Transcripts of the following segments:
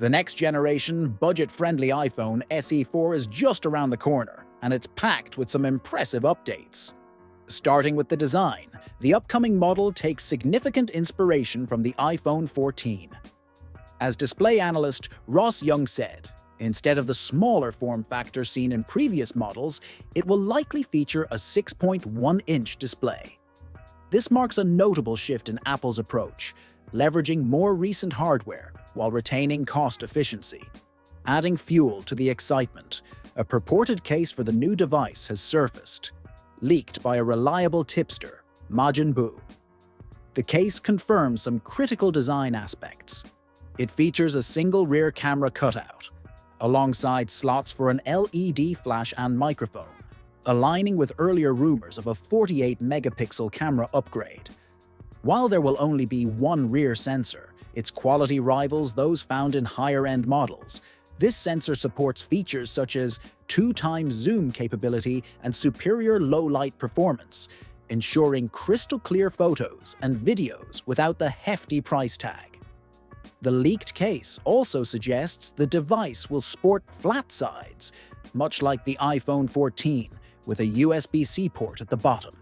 The next generation, budget-friendly iPhone SE4 is just around the corner, and it's packed with some impressive updates. Starting with the design, the upcoming model takes significant inspiration from the iPhone 14. As display analyst Ross Young said, instead of the smaller form factor seen in previous models, it will likely feature a 6.1-inch display. This marks a notable shift in Apple's approach, leveraging more recent hardware while retaining cost efficiency. Adding fuel to the excitement, a purported case for the new device has surfaced, leaked by a reliable tipster, Majin Buu. The case confirms some critical design aspects. It features a single rear camera cutout, alongside slots for an LED flash and microphone, aligning with earlier rumors of a 48-megapixel camera upgrade. While there will only be one rear sensor, its quality rivals those found in higher-end models. This sensor supports features such as 2x zoom capability and superior low-light performance, ensuring crystal-clear photos and videos without the hefty price tag. The leaked case also suggests the device will sport flat sides, much like the iPhone 14, with a USB-C port at the bottom.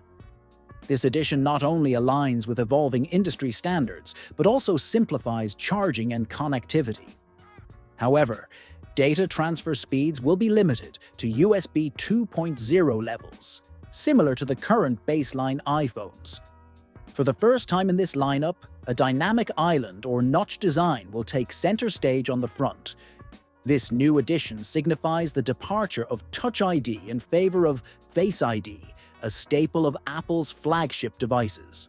This addition not only aligns with evolving industry standards, but also simplifies charging and connectivity. However, data transfer speeds will be limited to USB 2.0 levels, similar to the current baseline iPhones. For the first time in this lineup, a dynamic island or notch design will take center stage on the front. This new addition signifies the departure of Touch ID in favor of Face ID, a staple of Apple's flagship devices.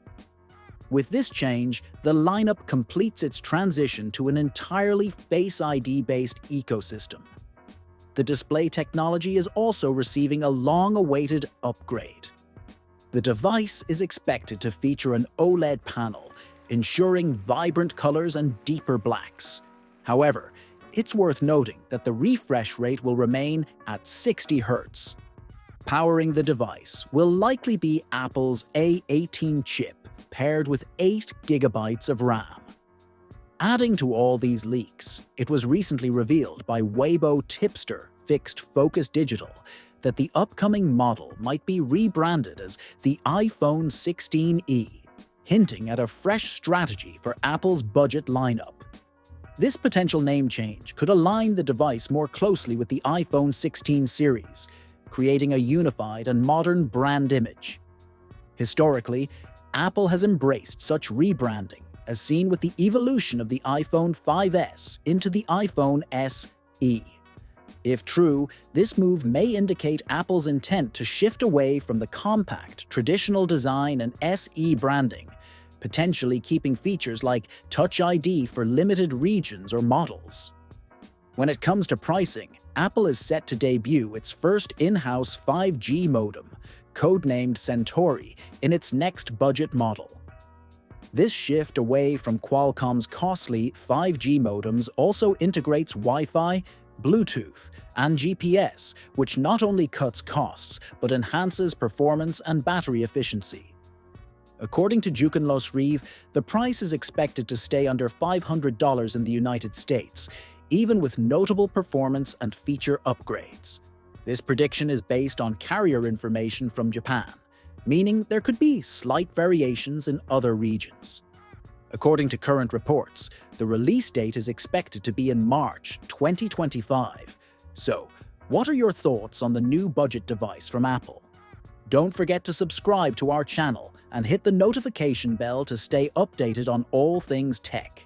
With this change, the lineup completes its transition to an entirely Face ID-based ecosystem. The display technology is also receiving a long-awaited upgrade. The device is expected to feature an OLED panel, ensuring vibrant colors and deeper blacks. However, it's worth noting that the refresh rate will remain at 60 Hz. Powering the device will likely be Apple's A18 chip, paired with 8 GB of RAM. Adding to all these leaks, it was recently revealed by Weibo tipster Fixed Focus Digital that the upcoming model might be rebranded as the iPhone 16e, hinting at a fresh strategy for Apple's budget lineup. This potential name change could align the device more closely with the iPhone 16 series, creating a unified and modern brand image. Historically, Apple has embraced such rebranding, as seen with the evolution of the iPhone 5S into the iPhone SE. If true, this move may indicate Apple's intent to shift away from the compact, traditional design and SE branding, potentially keeping features like Touch ID for limited regions or models. When it comes to pricing, Apple is set to debut its first in-house 5G modem, codenamed Centauri, in its next budget model. This shift away from Qualcomm's costly 5G modems also integrates Wi-Fi, Bluetooth, and GPS, which not only cuts costs, but enhances performance and battery efficiency. According to Jukan Los Rive, the price is expected to stay under $500 in the United States, even with notable performance and feature upgrades. This prediction is based on carrier information from Japan, meaning there could be slight variations in other regions. According to current reports, the release date is expected to be in March 2025. So, what are your thoughts on the new budget device from Apple? Don't forget to subscribe to our channel and hit the notification bell to stay updated on all things tech.